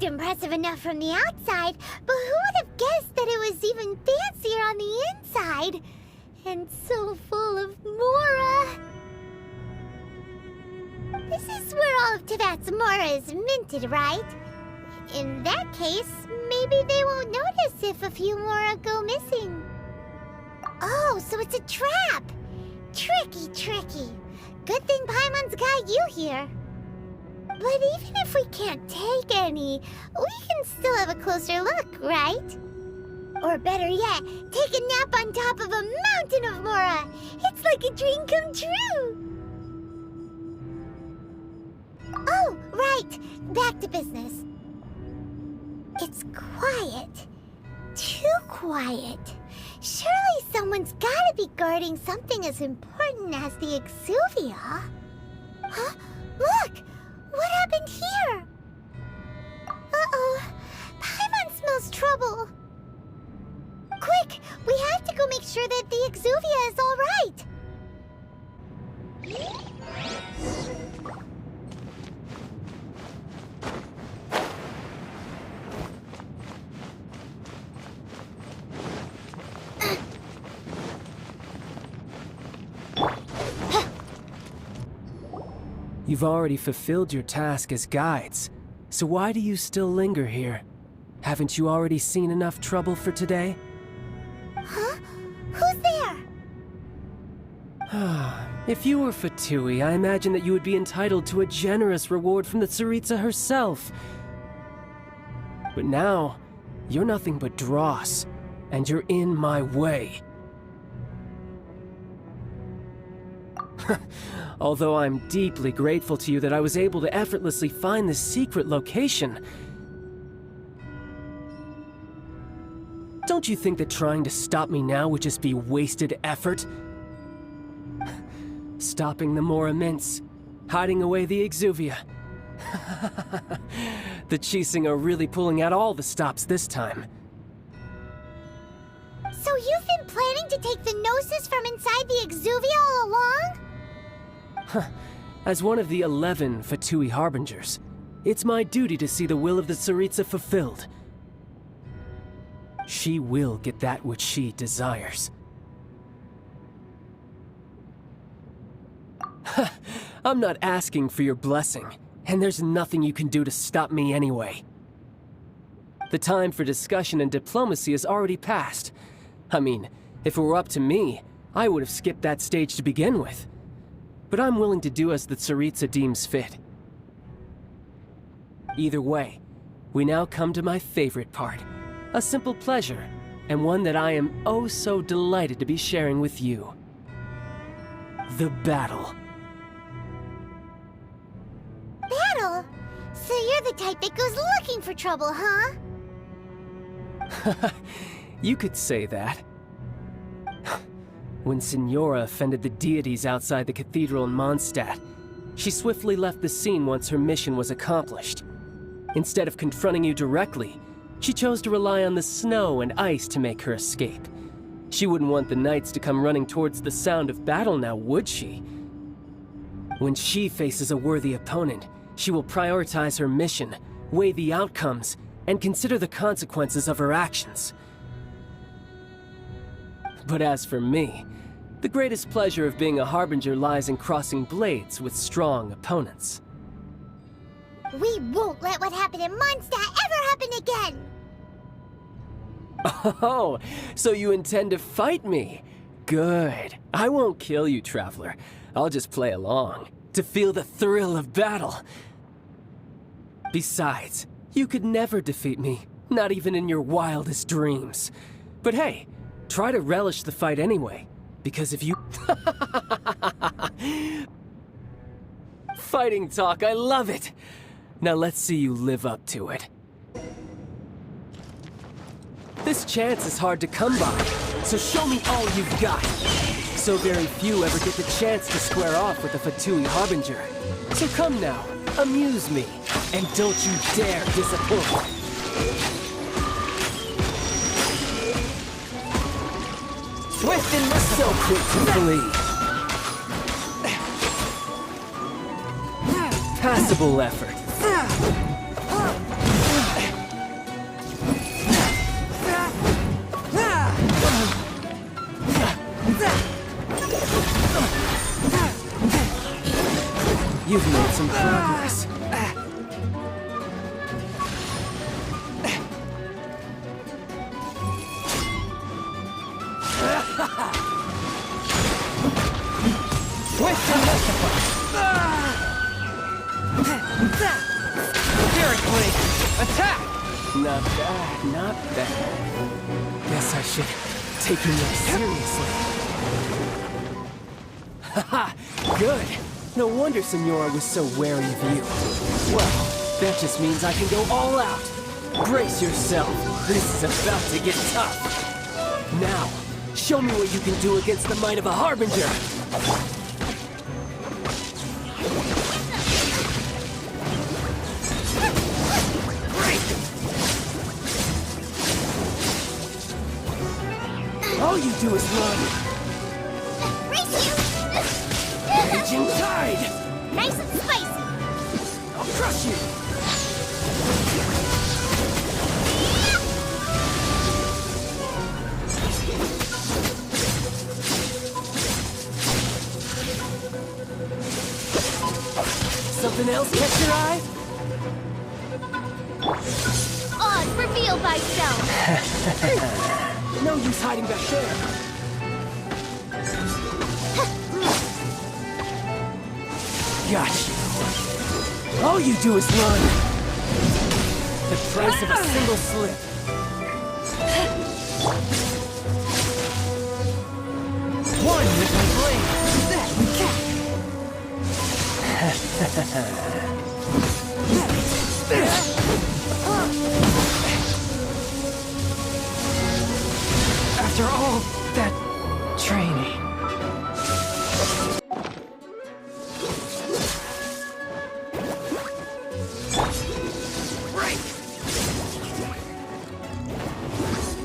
looked impressive enough from the outside, but who would have guessed that it was even fancier on the inside? And so full of Mora. This is where all of Teyvat's Mora is minted, right? In that case, maybe they won't notice if a few Mora go missing. Oh, so it's a trap! Tricky, tricky. Good thing Paimon's got you here. But even if we can't take any, we can still have a closer look, right? Or better yet, take a nap on top of a mountain of Mora. It's like a dream come true. Oh, right. Back to business. It's quiet. Too quiet. Surely someone's gotta be guarding something as important as the Exuvia. Huh? Look! What happened here? Uh-oh. Paimon smells trouble. Quick! We have to go make sure that the Exuvia is all right. You've already fulfilled your task as guides, so why do you still linger here? Haven't you already seen enough trouble for today? Huh? Who's there? If you were Fatui, I imagine that you would be entitled to a generous reward from the Tsaritsa herself. But now, you're nothing but dross, and you're in my way. Although I'm deeply grateful to you that I was able to effortlessly find this secret location, don't you think that trying to stop me now would just be wasted effort? Stopping the Mora Mints, hiding away the Exuvia. The Chising are really pulling out all the stops this time. So you've been planning to take the Gnosis from inside the Exuvia all along? As one of the 11 Fatui Harbingers, it's my duty to see the will of the Tsaritsa fulfilled. She will get that which she desires. I'm not asking for your blessing, and there's nothing you can do to stop me anyway. The time for discussion and diplomacy has already passed. I mean, if it were up to me, I would have skipped that stage to begin with. But I'm willing to do as the Tsaritsa deems fit. Either way, we now come to my favorite part. A simple pleasure, and one that I am oh so delighted to be sharing with you. The battle. Battle? So you're the type that goes looking for trouble, huh? You could say that. When Signora offended the deities outside the cathedral in Mondstadt, she swiftly left the scene once her mission was accomplished. Instead of confronting you directly, she chose to rely on the snow and ice to make her escape. She wouldn't want the knights to come running towards the sound of battle now, would she? When she faces a worthy opponent, she will prioritize her mission, weigh the outcomes, and consider the consequences of her actions. But as for me, the greatest pleasure of being a Harbinger lies in crossing blades with strong opponents. We won't let what happened in Mondstadt ever happen again! Oh, so you intend to fight me? Good. I won't kill you, Traveler. I'll just play along, to feel the thrill of battle. Besides, you could never defeat me, not even in your wildest dreams. But hey, try to relish the fight anyway, because if you... Fighting talk, I love it! Now let's see you live up to it. This chance is hard to come by, so show me all you've got. So very few ever get the chance to square off with a Fatui Harbinger. So come now, amuse me, and don't you dare disappoint. Swift and so quick to flee. Passable effort. Attack! Not bad, not bad. Guess I should take you more seriously. Haha, good. No wonder Senora was so wary of you. Well, that just means I can go all out. Brace yourself. This is about to get tough. Now, show me what you can do against the might of a Harbinger. All you do is run. Race you! Raging tide! Nice and spicy! I'll crush you! Something else catch your eye? Odd, reveal thyself! No use hiding back there. Got you. All you do is run. The price of a single slip. One with my blade! That we can! After all that training.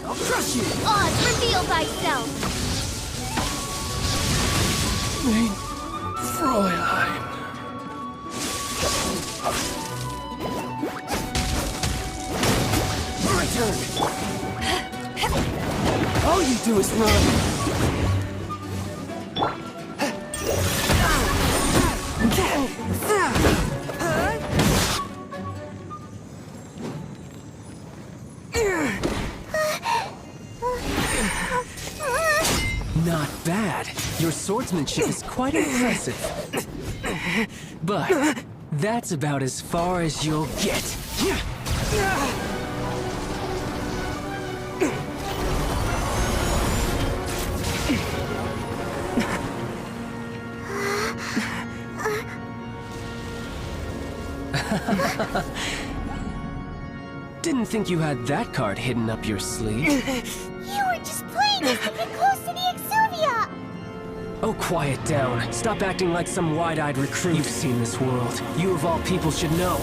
I'll crush you. Odd, reveal thyself! Mein Fräulein. My turn. All you do is run. Not bad. Your swordsmanship is quite impressive. But that's about as far as you'll get. Didn't think you had that card hidden up your sleeve. You were just playing us to get close to the Exuvia! Oh, quiet down. Stop acting like some wide-eyed recruit. You've seen this world. You of all people should know.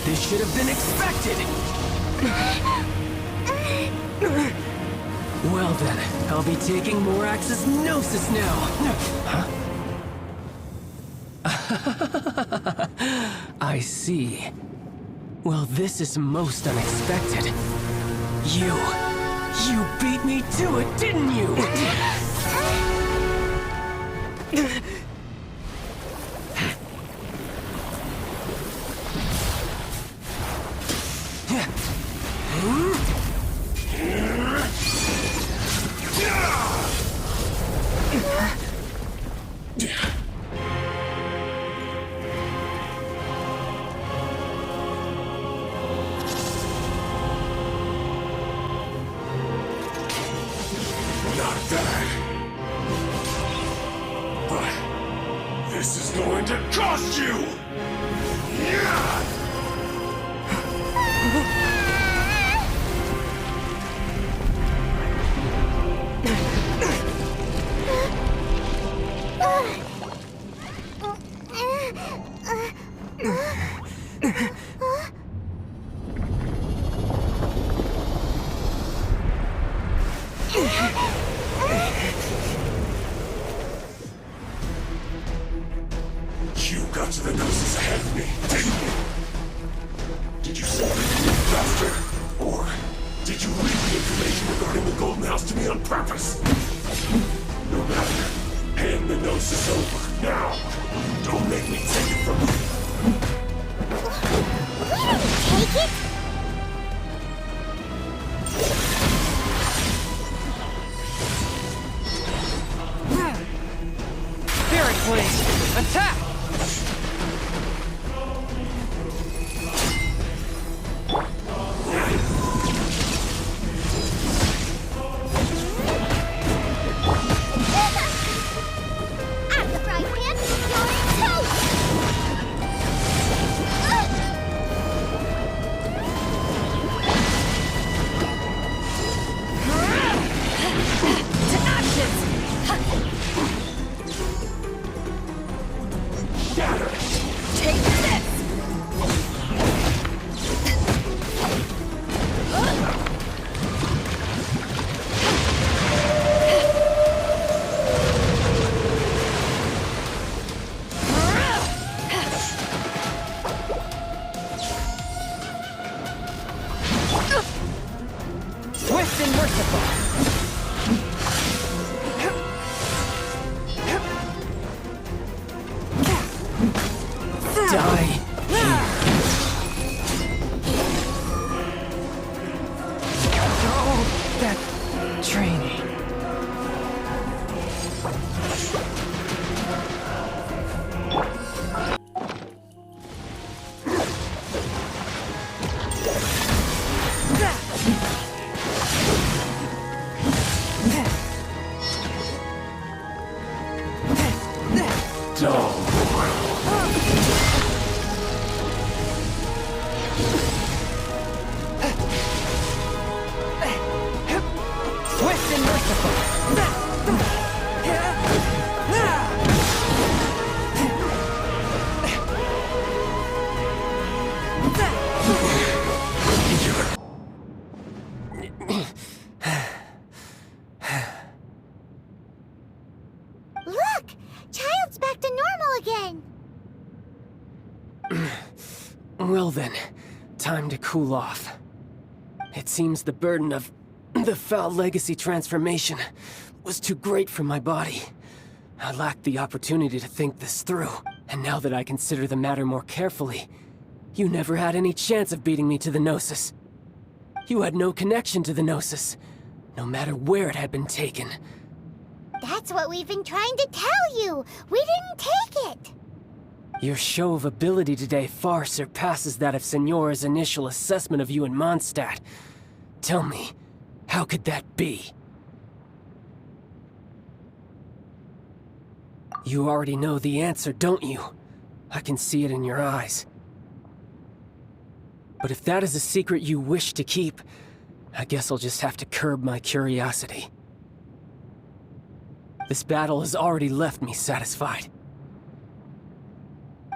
This should have been expected! Well then, I'll be taking Morax's Gnosis now! Huh? I see. Well, this is most unexpected. You beat me to it, didn't you? Not bad. But this is going to cost you! Yeah! You got to the Gnosis ahead of me, didn't you? Did you simply move faster? Or did you leak the information regarding the Golden House to me on purpose? No matter. Hand the Gnosis over, now! Don't make me take it from you! We didn't take it! Spirit Blade! Attack! merciful! Die. Oh, that training. Swift and merciful. Look! Child's back to normal again! Well then, time to cool off. It seems the burden of the foul legacy transformation was too great for my body. I lacked the opportunity to think this through. And now that I consider the matter more carefully, you never had any chance of beating me to the Gnosis. You had no connection to the Gnosis, no matter where it had been taken. That's what we've been trying to tell you! We didn't take it! Your show of ability today far surpasses that of Signora's initial assessment of you in Mondstadt. Tell me, how could that be? You already know the answer, don't you? I can see it in your eyes. But if that is a secret you wish to keep, I guess I'll just have to curb my curiosity. This battle has already left me satisfied.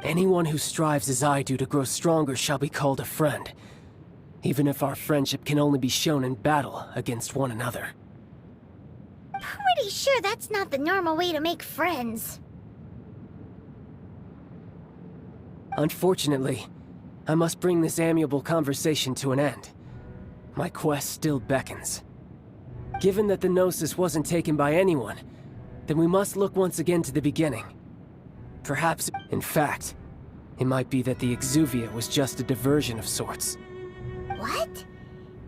Anyone who strives as I do to grow stronger shall be called a friend, even if our friendship can only be shown in battle against one another. Pretty sure that's not the normal way to make friends. Unfortunately, I must bring this amiable conversation to an end. My quest still beckons. Given that the Gnosis wasn't taken by anyone, then we must look once again to the beginning. Perhaps, in fact, it might be that the Exuvia was just a diversion of sorts. What?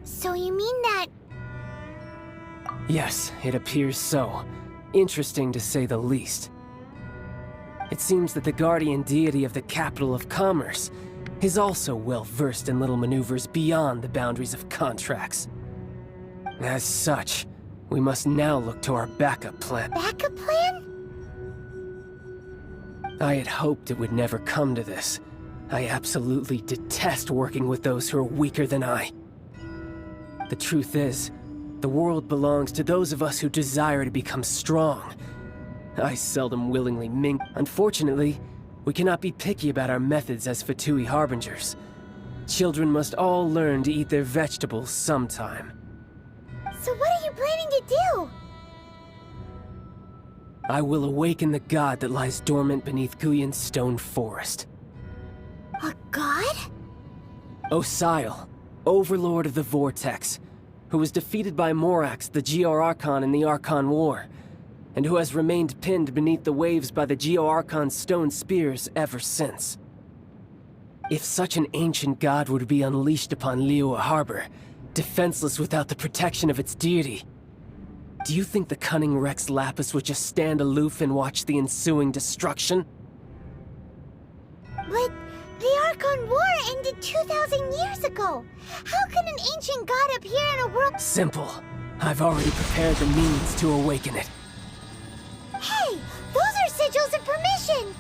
So you mean that... Yes, it appears so. Interesting to say the least. It seems that the guardian deity of the capital of commerce is also well versed in little maneuvers beyond the boundaries of contracts. As such, we must now look to our backup plan. backup plan? I had hoped it would never come to this. I absolutely detest working with those who are weaker than I. The truth is, the world belongs to those of us who desire to become strong. I seldom willingly mink. Unfortunately, we cannot be picky about our methods as Fatui Harbingers. Children must all learn to eat their vegetables sometime. So what are you planning to do? I will awaken the god that lies dormant beneath Guyon's stone forest. A god? Osial, overlord of the Vortex, who was defeated by Morax, the Geo-Archon in the Archon War, and who has remained pinned beneath the waves by the Geo-Archon's stone spears ever since. If such an ancient god were to be unleashed upon Liyue Harbor, defenseless without the protection of its deity, do you think the cunning Rex Lapis would just stand aloof and watch the ensuing destruction? But the Archon War ended 2,000 years ago. How can an ancient god appear in a world... Simple. I've already prepared the means to awaken it. Hey! Those are sigils of permission!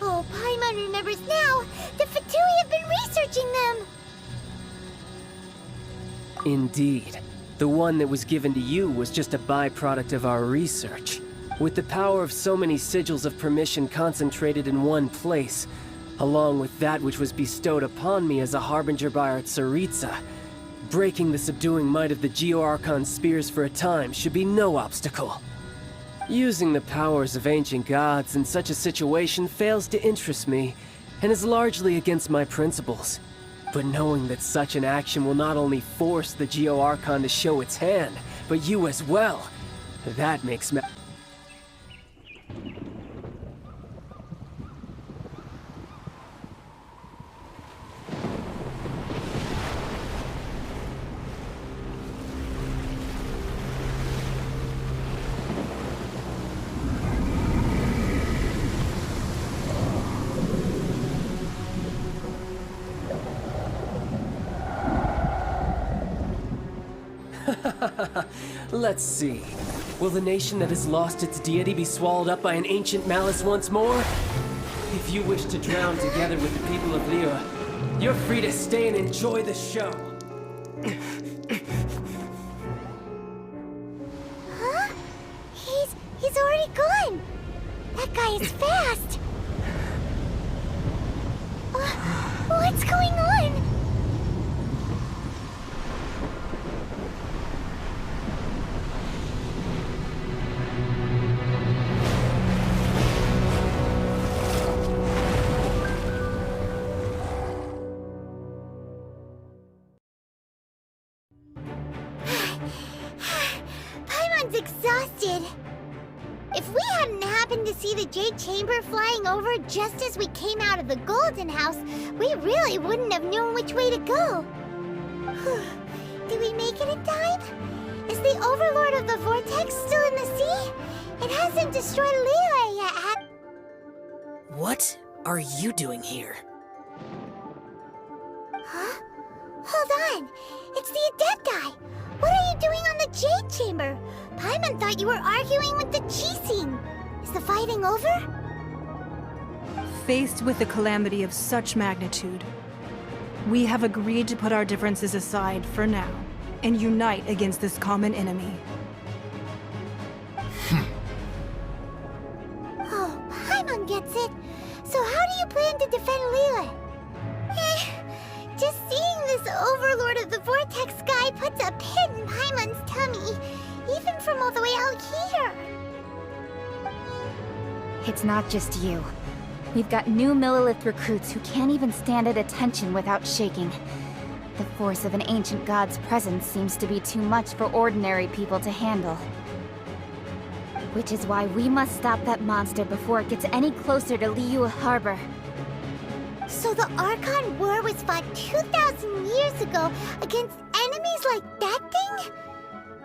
Oh, Paimon remembers now. The Fatui have been researching them! Indeed. The one that was given to you was just a byproduct of our research. With the power of so many sigils of permission concentrated in one place, along with that which was bestowed upon me as a harbinger by our Tsaritsa, breaking the subduing might of the Geo-Archon spears for a time should be no obstacle. Using the powers of ancient gods in such a situation fails to interest me, and is largely against my principles. But knowing that such an action will not only force the Geo Archon to show its hand, but you as well, that makes me... Let's see. Will the nation that has lost its deity be swallowed up by an ancient malice once more? If you wish to drown together with the people of Liyue, you're free to stay and enjoy the show. Huh? He's already gone. That guy is fast. What's going on? Exhausted. If we hadn't happened to see the Jade Chamber flying over just as we came out of the Golden House, we really wouldn't have known which way to go. Did we make it in time? Is the Overlord of the Vortex still in the sea? It hasn't destroyed Liyue yet, What are you doing here? Huh? Hold on. It's the Adepti. What are you doing on the Jade Chamber? Paimon thought you were arguing with the Chising. Is the fighting over? Faced with a calamity of such magnitude, we have agreed to put our differences aside for now and unite against this common enemy. Oh, Paimon gets it. So how do you plan to defend Liyue? Just seeing this Overlord of the Vortex guy puts a pit in Paimon's tummy, even from all the way out here. It's not just you. We've got new Millilith recruits who can't even stand at attention without shaking. The force of an ancient god's presence seems to be too much for ordinary people to handle. Which is why we must stop that monster before it gets any closer to Liyue Harbor. So the Archon War was fought 2,000 years ago against enemies like that thing?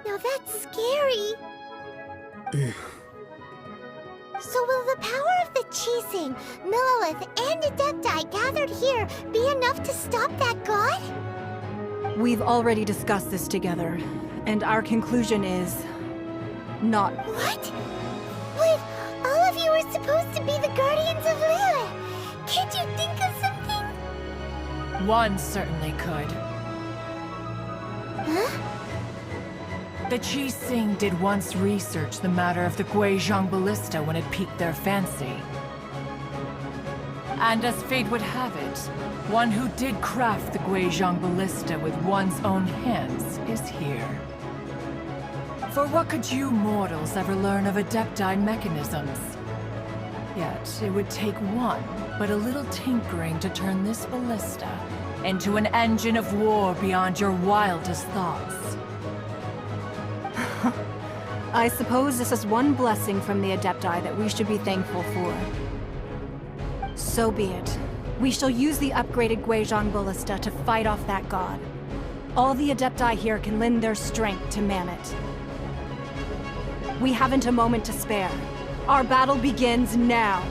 Now that's scary. So will the power of the Chising, Millilith, and Adepti gathered here be enough to stop that god? We've already discussed this together, and our conclusion is... not. What? Wait, all of you were supposed to be the Guardians of Liyue. Can't you think of something? One certainly could. Huh? The Chising did once research the matter of the Guizhong Ballista when it piqued their fancy. And as fate would have it, one who did craft the Guizhong Ballista with one's own hands is here. For what could you mortals ever learn of Adepti mechanisms? Yet, it would take one, but a little tinkering to turn this ballista into an engine of war beyond your wildest thoughts. I suppose this is one blessing from the Adepti that we should be thankful for. So be it. We shall use the upgraded Guizhong Ballista to fight off that god. All the Adepti here can lend their strength to man it. We haven't a moment to spare. Our battle begins now.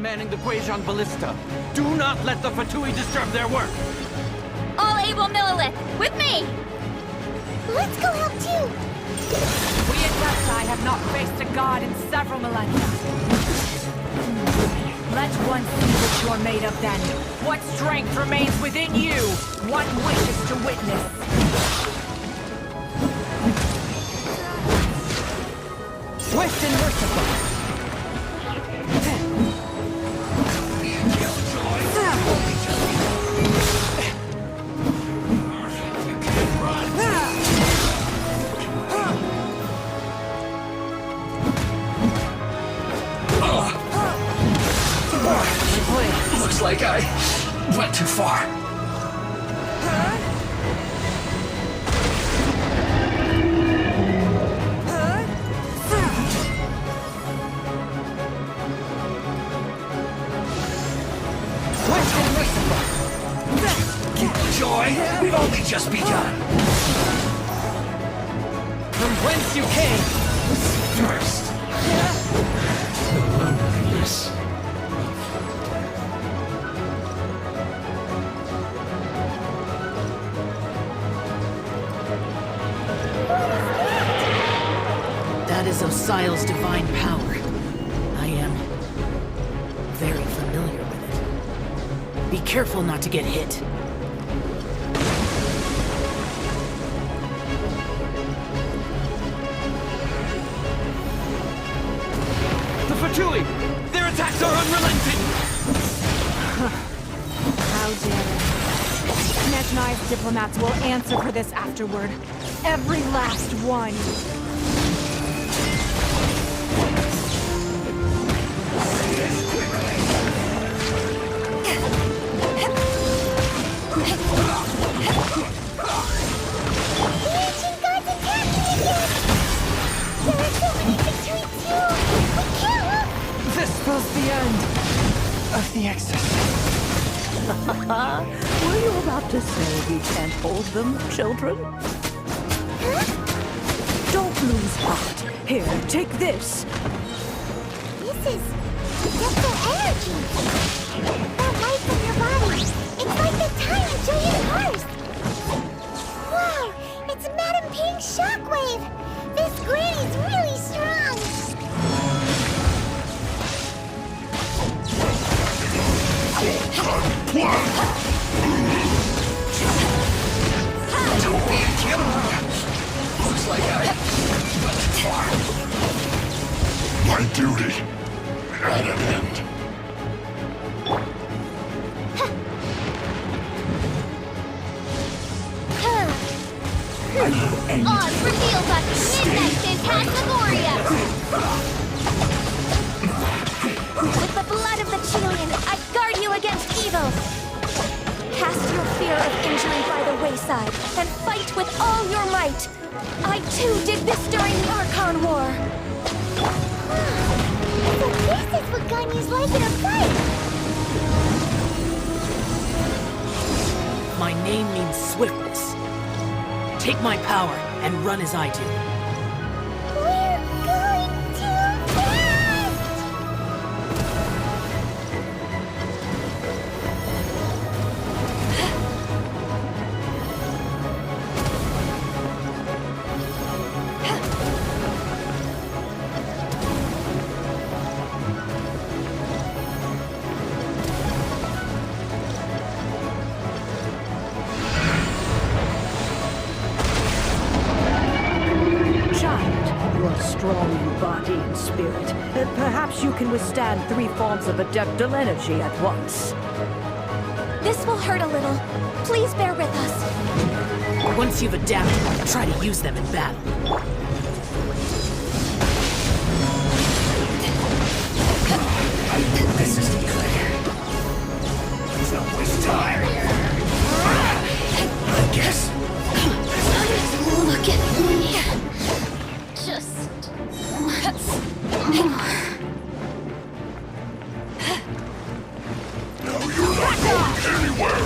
manning the Guizhong Ballista. Do not let the Fatui disturb their work. All able Millilith, with me! Let's go help too! We Adepti have not faced a god in several millennia. Let one see what you're made of then. What strength remains within you? One wishes to witness. Swift and merciful. Looks like I went too far. Joy, we've only just begun. From whence you came. First, the loneliness. That is Osial's divine power. I am very familiar with it. Be careful not to get hit. The Fatui! Their attacks are unrelenting! How dare they? Nezhnai's diplomats will answer for this afterward. Every last one. This spells the end of the exorcism. Were you about to say we can't hold them, children? Don't lose heart. Here, take this. This is just their energy. That light from your body. It's like the tiny Julian horse. Wow, it's Madame Ping's shockwave. This granny's really strong. Don't be a killer. Looks like I went too far. My duty at an end. Oz reveals us Midnight Phantasmagoria! With the blood of the Chelian, I guard you against evil! Cast your fear of injury by the wayside, and fight with all your might! I too did this during the Archon War! So this is what Ganyu's like in a fight! My name means swiftness. Take my power and run as I do. We're going too fast! You are strong in body and spirit. Perhaps you can withstand 3 forms of adeptal energy at once. This will hurt a little. Please bear with us. Once you've adapted, try to use them in battle. This isn't good. Don't waste time. I guess. Look at me. Just once more. No, you're not going anywhere.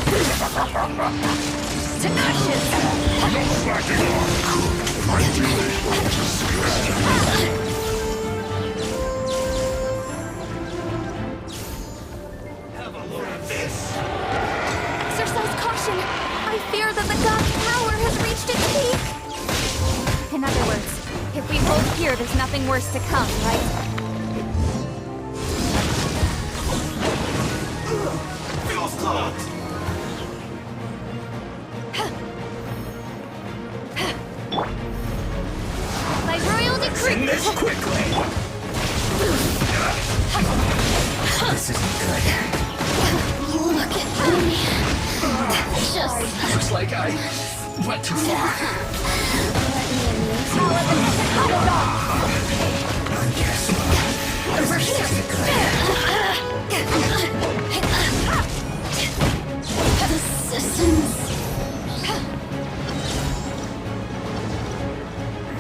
To ashes. No slacking on. My duty. Exercise caution! I fear that the god's power has reached its peak! In other words, if we hold here, there's nothing worse to come, right? Feels clogged! By royal decree! Fix this quickly! This isn't good. Look at me. Just Looks like I went too far. I guess this isn't good. the systems.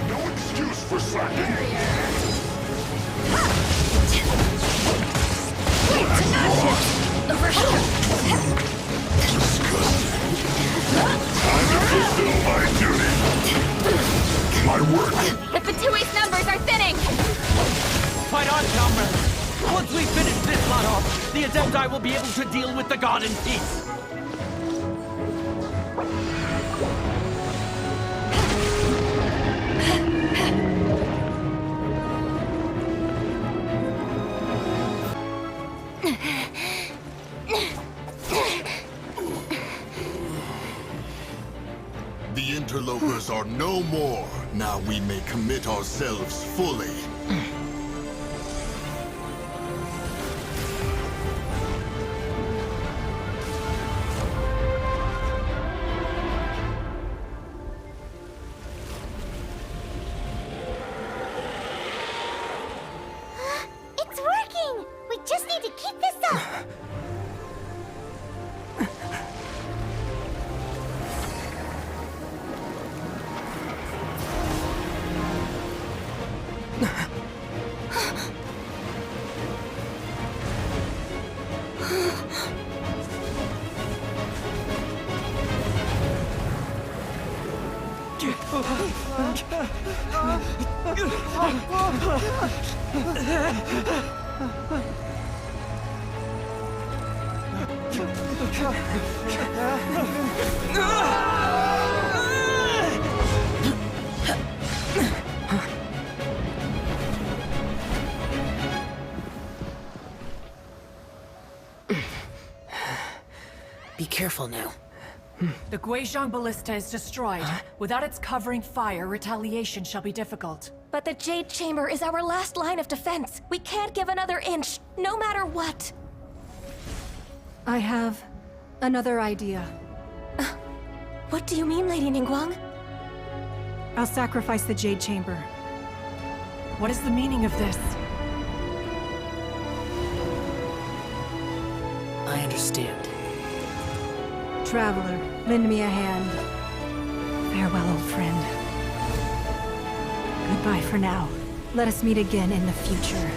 No excuse for slacking! Time to fulfill my duty! My work! The Fatui's numbers are thinning! Fight on, comrades! Once we finish this lot off, the Adepti will be able to deal with the god in peace. The interlopers are no more. Now we may commit ourselves fully. It's working! We just need to keep this up! Be careful now. The Guizhong Ballista is destroyed. Without its covering fire, retaliation shall be difficult. But the Jade Chamber is our last line of defense. We can't give another inch, no matter what. I have another idea. What do you mean, Lady Ningguang? I'll sacrifice the Jade Chamber. What is the meaning of this? I understand. Traveler, lend me a hand. Farewell, old friend. Goodbye for now. Let us meet again in the future.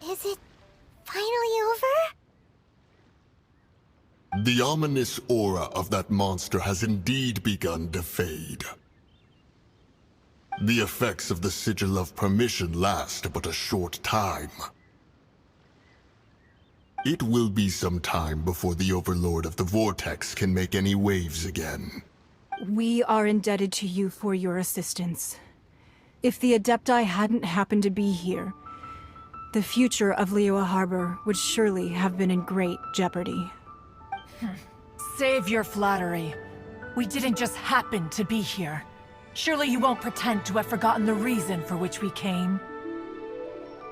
Is it finally over? The ominous aura of that monster has indeed begun to fade. The effects of the Sigil of Permission last but a short time. It will be some time before the Overlord of the Vortex can make any waves again. We are indebted to you for your assistance. If the Adepti hadn't happened to be here, the future of Liyue Harbor would surely have been in great jeopardy. Save your flattery. We didn't just happen to be here. Surely you won't pretend to have forgotten the reason for which we came.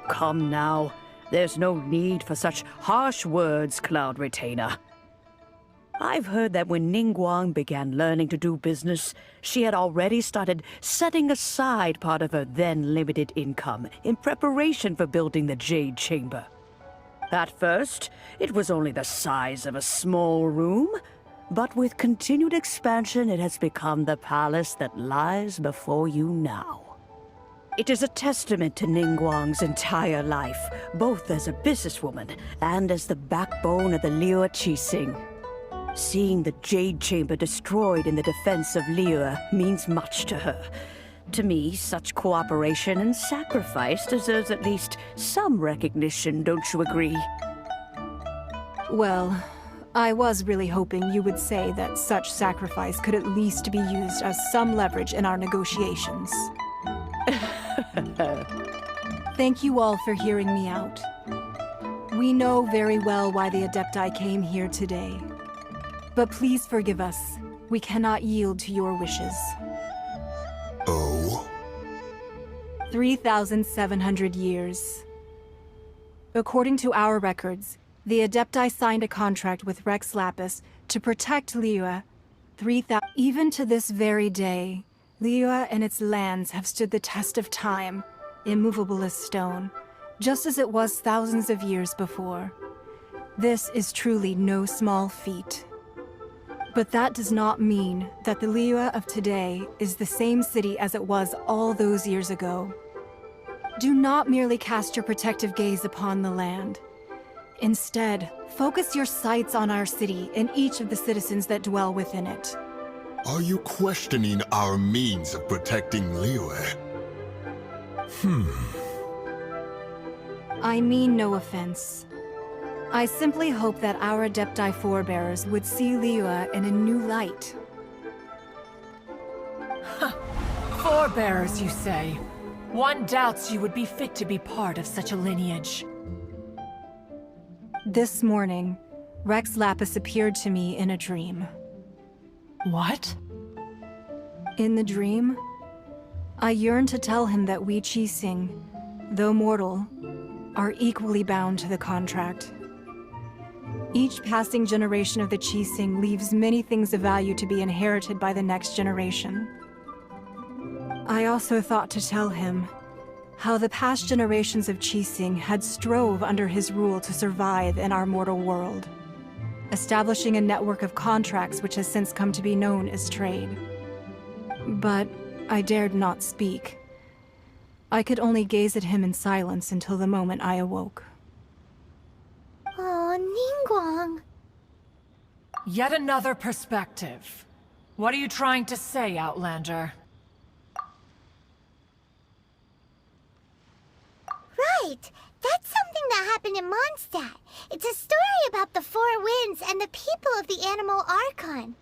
Come now. There's no need for such harsh words, Cloud Retainer. I've heard that when Ningguang began learning to do business, she had already started setting aside part of her then limited income in preparation for building the Jade Chamber. At first, it was only the size of a small room, but with continued expansion, it has become the palace that lies before you now. It is a testament to Ningguang's entire life, both as a businesswoman and as the backbone of the Liyue Qixing. Seeing the Jade Chamber destroyed in the defense of Liyue means much to her. To me, such cooperation and sacrifice deserves at least some recognition, don't you agree? Well, I was really hoping you would say that such sacrifice could at least be used as some leverage in our negotiations. Thank you all for hearing me out. We know very well why the Adepti came here today. But please forgive us. We cannot yield to your wishes. Oh? 3,700 years. According to our records, the Adepti signed a contract with Rex Lapis to protect Liyue. Even to this very day, Liyue and its lands have stood the test of time, immovable as stone, just as it was thousands of years before. This is truly no small feat. But that does not mean that the Liyue of today is the same city as it was all those years ago. Do not merely cast your protective gaze upon the land. Instead, focus your sights on our city and each of the citizens that dwell within it. Are you questioning our means of protecting Liyue? I mean no offense. I simply hope that our Adepti forebears would see Liyue in a new light. Forebearers, you say? One doubts you would be fit to be part of such a lineage. This morning, Rex Lapis appeared to me in a dream. What? In the dream, I yearned to tell him that we Qixing, though mortal, are equally bound to the contract. Each passing generation of the Qixing leaves many things of value to be inherited by the next generation. I also thought to tell him how the past generations of Qixing had strove under his rule to survive in our mortal world, establishing a network of contracts which has since come to be known as trade. But I dared not speak. I could only gaze at him in silence until the moment I awoke. Oh, Ningguang. Yet another perspective. What are you trying to say, Outlander? Right! That's something that happened in Mondstadt. It's a story about the Four Winds and the people of the Animal Archon.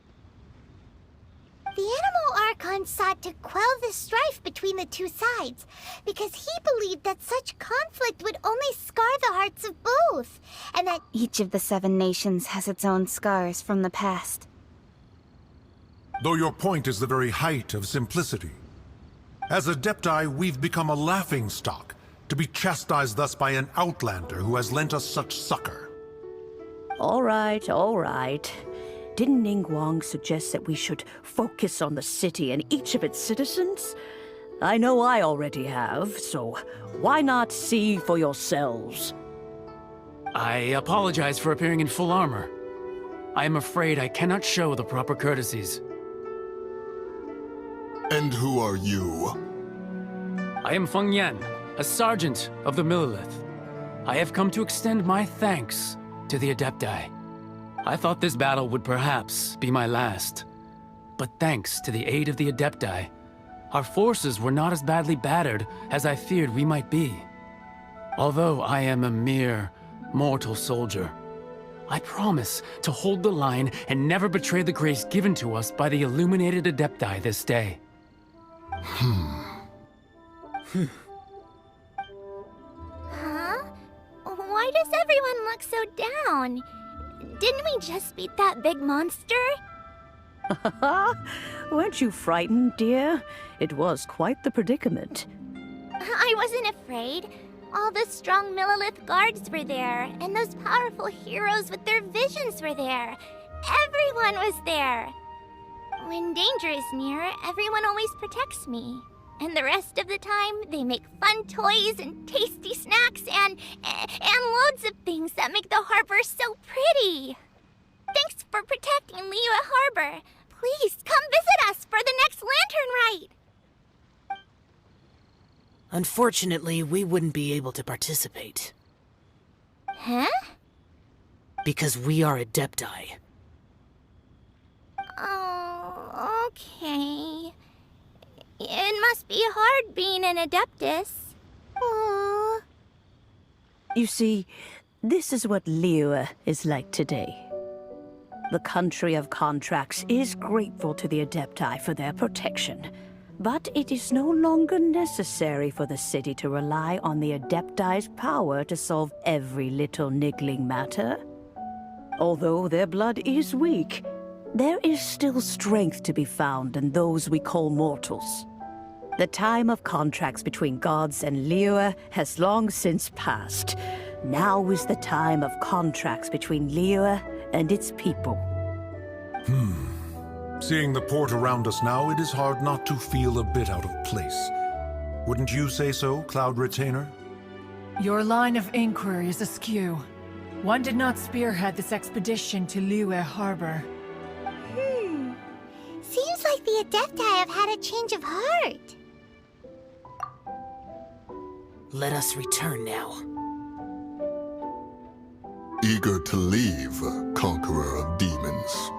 The Animal Archon sought to quell the strife between the two sides, because he believed that such conflict would only scar the hearts of both, and that Each of the 7 nations has its own scars from the past. Though your point is the very height of simplicity. As Adepti, we've become a laughingstock, to be chastised thus by an outlander who has lent us such succor. All right, all right. Didn't Ningguang suggest that we should focus on the city and each of its citizens? I know I already have, so why not see for yourselves? I apologize for appearing in full armor. I am afraid I cannot show the proper courtesies. And who are you? I am Feng Yan, a sergeant of the Millelith. I have come to extend my thanks to the Adepti. I thought this battle would perhaps be my last. But thanks to the aid of the Adepti, our forces were not as badly battered as I feared we might be. Although I am a mere mortal soldier, I promise to hold the line and never betray the grace given to us by the illuminated Adepti this day. Huh? Why does everyone look so down? Didn't we just beat that big monster? Weren't you frightened, dear? It was quite the predicament. I wasn't afraid. All the strong Millelith guards were there, and those powerful heroes with their visions were there. Everyone was there. When danger is near, everyone always protects me. And the rest of the time, they make fun toys and tasty snacks and loads of things that make the harbor so pretty. Thanks for protecting Liyue Harbor. Please come visit us for the next lantern rite. Unfortunately, we wouldn't be able to participate. Huh? Because we are Adepti. Oh, okay. It must be hard being an Adeptus. Aww. You see, this is what Liyue is like today. The country of contracts is grateful to the Adepti for their protection. But it is no longer necessary for the city to rely on the Adepti's power to solve every little niggling matter. Although their blood is weak, there is still strength to be found in those we call mortals. The time of contracts between gods and Liyue has long since passed. Now is the time of contracts between Liyue and its people. Seeing the port around us now, it is hard not to feel a bit out of place. Wouldn't you say so, Cloud Retainer? Your line of inquiry is askew. One did not spearhead this expedition to Liyue Harbor. Seems like the Adepti have had a change of heart. Let us return now. Eager to leave, Conqueror of Demons.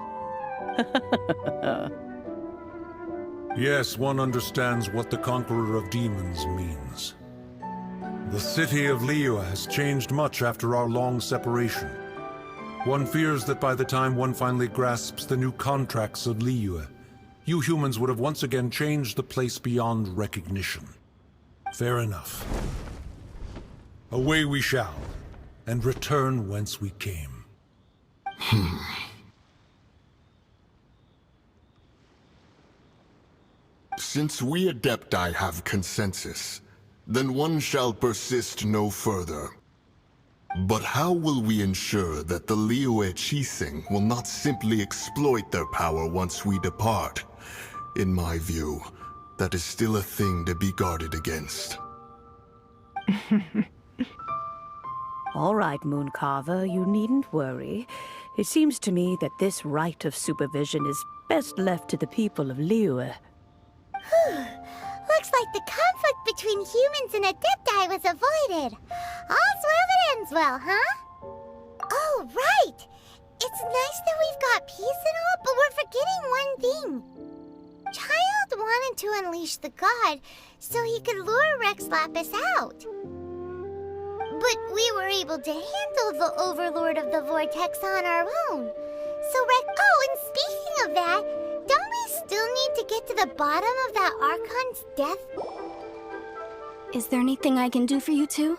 Yes, one understands what the Conqueror of Demons means. The city of Liyue has changed much after our long separation. One fears that by the time one finally grasps the new contracts of Liyue, you humans would have once again changed the place beyond recognition. Fair enough. Away we shall, and return whence we came. Since we Adepti have consensus, then one shall persist no further. But how will we ensure that the Liyue Chising will not simply exploit their power once we depart? In my view, that is still a thing to be guarded against. All right, Mooncarver, you needn't worry. It seems to me that this right of supervision is best left to the people of Liyue. Looks like the conflict between humans and Adepti was avoided. All's well that ends well, huh? Oh, right! It's nice that we've got peace and all, but we're forgetting one thing. Child wanted to unleash the god so he could lure Rex Lapis out. But we were able to handle the Overlord of the Vortex on our own. So oh, and speaking of that, don't we still need to get to the bottom of that Archon's death? Is there anything I can do for you two?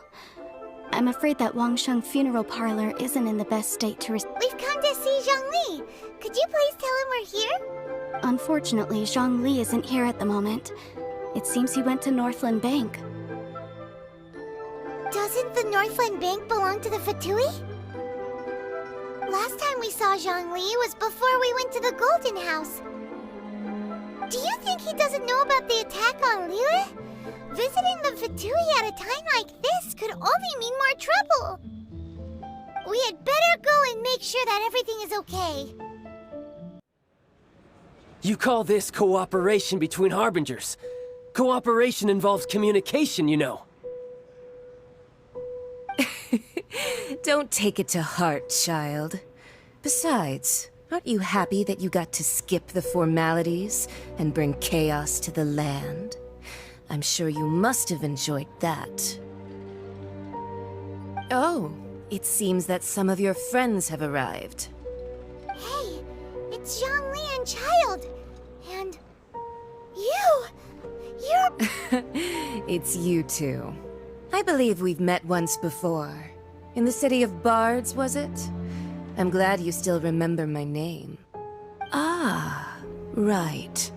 I'm afraid that Wangsheng funeral parlor isn't in the best state to We've come to see Zhongli. Could you please tell him we're here? Unfortunately, Zhongli isn't here at the moment. It seems he went to Northland Bank. Doesn't the Northland Bank belong to the Fatui? Last time we saw Zhongli was before we went to the Golden House. Do you think he doesn't know about the attack on Liyue? Visiting the Fatui at a time like this could only mean more trouble. We had better go and make sure that everything is okay. You call this cooperation between Harbingers? Cooperation involves communication, you know. Don't take it to heart, child. Besides, aren't you happy that you got to skip the formalities and bring chaos to the land? I'm sure you must have enjoyed that. Oh, it seems that some of your friends have arrived. Hey, it's Zhongli and Child. And you're... It's you two. I believe we've met once before. In the city of Bards, was it? I'm glad you still remember my name. Ah, right.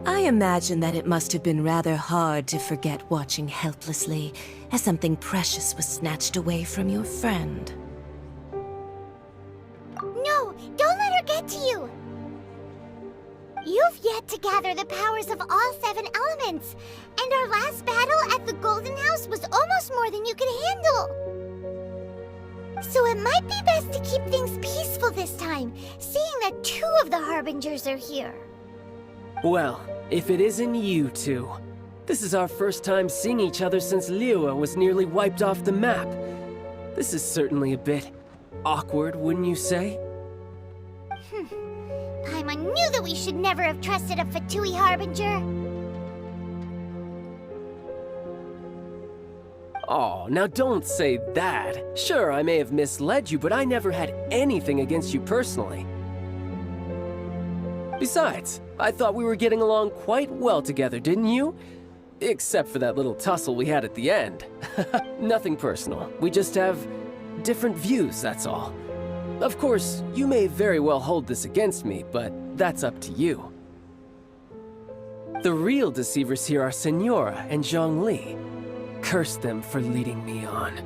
I imagine that it must have been rather hard to forget watching helplessly as something precious was snatched away from your friend. No, don't let to gather the powers of all 7 elements. And our last battle at the Golden House was almost more than you could handle. So it might be best to keep things peaceful this time, seeing that 2 of the Harbingers are here. Well, if it isn't you two. This is our first time seeing each other since Liyue was nearly wiped off the map. This is certainly a bit awkward, wouldn't you say? Paimon knew that we should never have trusted a Fatui Harbinger. Oh, now don't say that. Sure, I may have misled you, but I never had anything against you personally. Besides, I thought we were getting along quite well together, didn't you? Except for that little tussle we had at the end. Nothing personal. We just have different views, that's all. Of course, you may very well hold this against me, but that's up to you. The real deceivers here are Senora and Zhongli. Curse them for leading me on.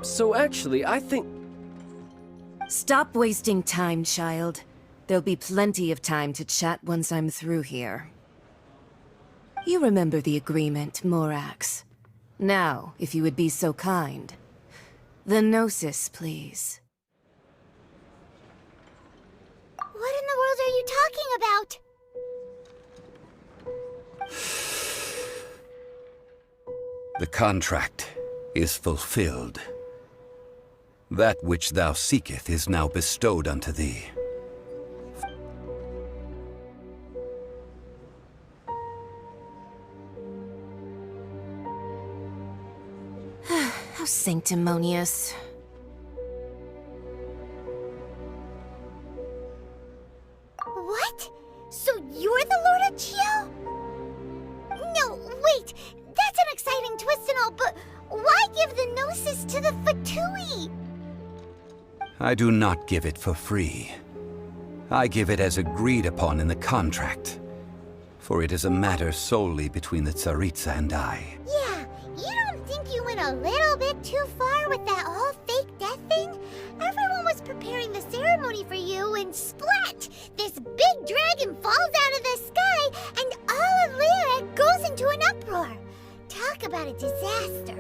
So actually, I think... Stop wasting time, child. There'll be plenty of time to chat once I'm through here. You remember the agreement, Morax. Now, if you would be so kind. The Gnosis, please. What in the world are you talking about? The contract is fulfilled. That which thou seeketh is now bestowed unto thee. How sanctimonious. What? So you're the Lord of Chio? No, wait! That's an exciting twist and all, but why give the Gnosis to the Fatui? I do not give it for free. I give it as agreed upon in the contract. For it is a matter solely between the Tsaritsa and I. Yeah, you don't think you went a little bit too far with that whole fake death thing? Everyone was preparing the ceremony for you and splat! This big dragon falls out of the sky and all of Liyue goes into an uproar. Talk about a disaster.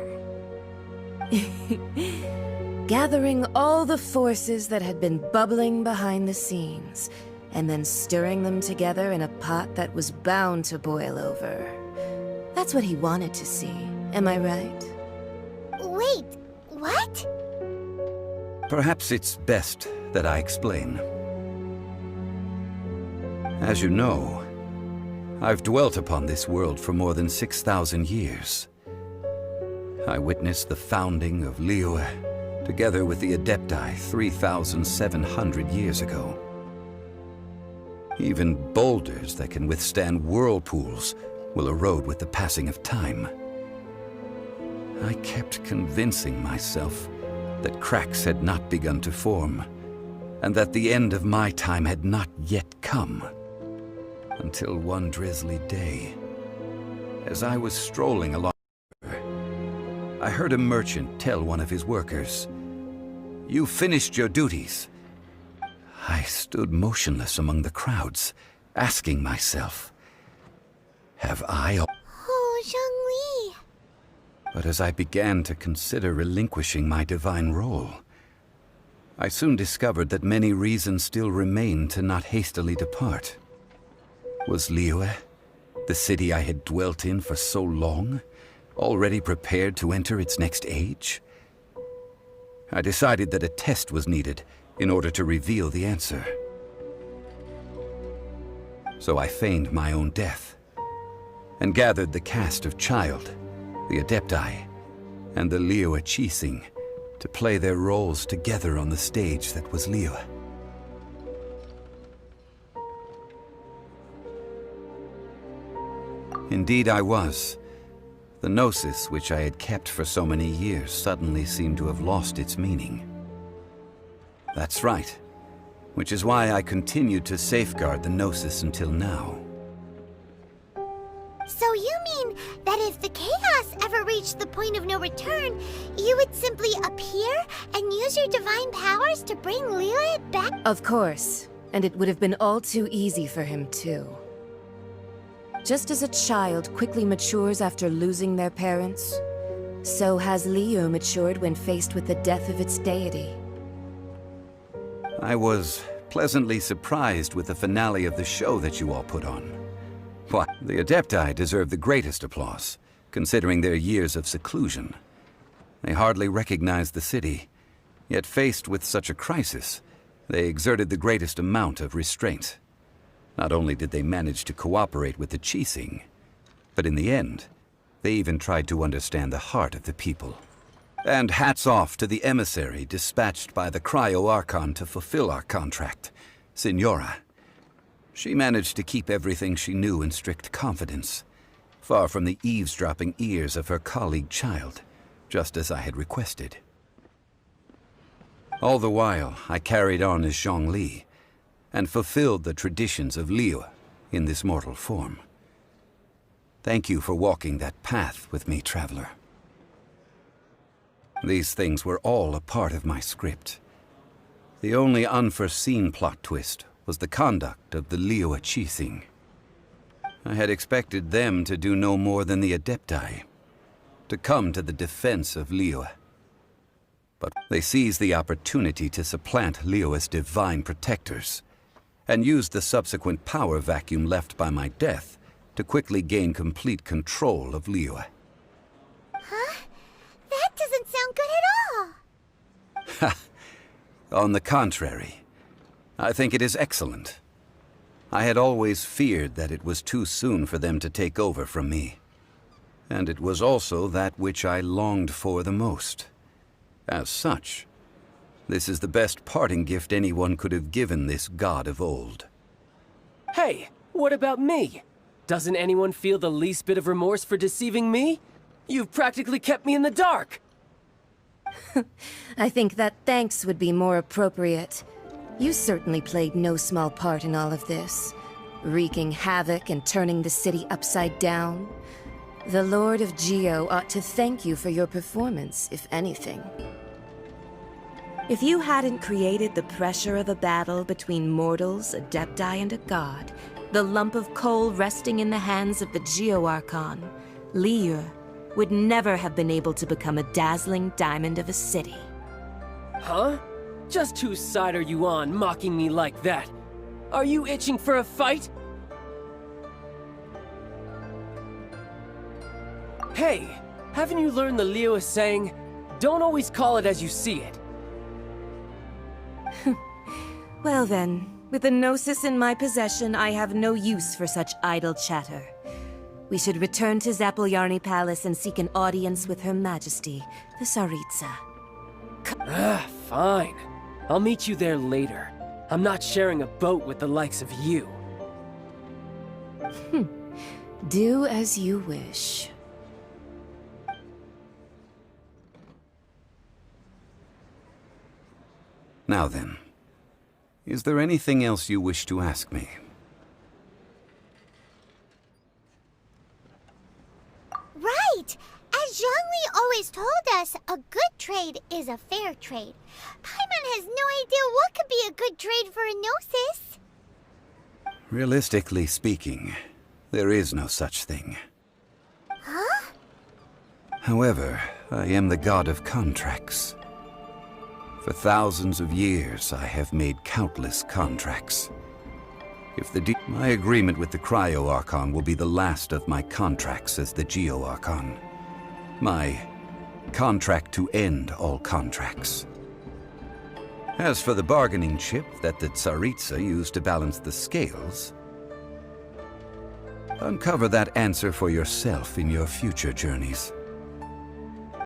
Gathering all the forces that had been bubbling behind the scenes, and then stirring them together in a pot that was bound to boil over. That's what he wanted to see, am I right? Wait, what? Perhaps it's best that I explain. As you know, I've dwelt upon this world for more than 6,000 years. I witnessed the founding of Liyue, together with the Adepti 3,700 years ago. Even boulders that can withstand whirlpools will erode with the passing of time. I kept convincing myself that cracks had not begun to form, and that the end of my time had not yet come. Until one drizzly day, as I was strolling along, I heard a merchant tell one of his workers, "You finished your duties." I stood motionless among the crowds, asking myself, have I... Oh, Zhongli. But as I began to consider relinquishing my divine role, I soon discovered that many reasons still remained to not hastily depart. Was Liyue, the city I had dwelt in for so long, already prepared to enter its next age? I decided that a test was needed in order to reveal the answer. So I feigned my own death, and gathered the cast of Child, the Adepti, and the Liyue Chising to play their roles together on the stage that was Liyue. Indeed I was. The Gnosis, which I had kept for so many years, suddenly seemed to have lost its meaning. That's right, which is why I continued to safeguard the Gnosis until now. So you mean that if the chaos ever reached the point of no return, you would simply appear and use your divine powers to bring Liyue back? Of course. And it would have been all too easy for him, too. Just as a child quickly matures after losing their parents, so has Liyue matured when faced with the death of its deity. I was pleasantly surprised with the finale of the show that you all put on. Why, the Adepti deserve the greatest applause, considering their years of seclusion. They hardly recognized the city, yet faced with such a crisis, they exerted the greatest amount of restraint. Not only did they manage to cooperate with the Qixing, but in the end, they even tried to understand the heart of the people. And hats off to the emissary dispatched by the Cryo-Archon to fulfill our contract, Signora. She managed to keep everything she knew in strict confidence, far from the eavesdropping ears of her colleague child, just as I had requested. All the while, I carried on as Zhongli, and fulfilled the traditions of Liyue in this mortal form. Thank you for walking that path with me, traveler. These things were all a part of my script. The only unforeseen plot twist was the conduct of the Liyue Qixing. I had expected them to do no more than the Adepti, to come to the defense of Liyue. But they seized the opportunity to supplant Liyue as divine protectors, and used the subsequent power vacuum left by my death to quickly gain complete control of Liyue. Huh? That doesn't sound good at all! Ha! On the contrary, I think it is excellent. I had always feared that it was too soon for them to take over from me. And it was also that which I longed for the most. As such, this is the best parting gift anyone could have given this god of old. Hey, what about me? Doesn't anyone feel the least bit of remorse for deceiving me? You've practically kept me in the dark! I think that thanks would be more appropriate. You certainly played no small part in all of this, wreaking havoc and turning the city upside down. The Lord of Geo ought to thank you for your performance, if anything. If you hadn't created the pressure of a battle between mortals, Adepti, and a god, the lump of coal resting in the hands of the Geo-Archon, Liyue would never have been able to become a dazzling diamond of a city. Huh? Just whose side are you on, mocking me like that? Are you itching for a fight? Hey, haven't you learned the Liyue saying, don't always call it as you see it? Well then, with the Gnosis in my possession, I have no use for such idle chatter. We should return to Zapoljarny Palace and seek an audience with Her Majesty, the Tsaritsa. Fine. I'll meet you there later. I'm not sharing a boat with the likes of you. Do as you wish. Now then, is there anything else you wish to ask me? Right! As Zhongli always told us, a good trade is a fair trade. Paimon has no idea what could be a good trade for a Gnosis. Realistically speaking, there is no such thing. Huh? However, I am the god of contracts. For thousands of years, I have made countless contracts. If my agreement with the Cryo-Archon will be the last of my contracts as the Geo-Archon. My contract to end all contracts. As for the bargaining chip that the Tsaritsa used to balance the scales, uncover that answer for yourself in your future journeys.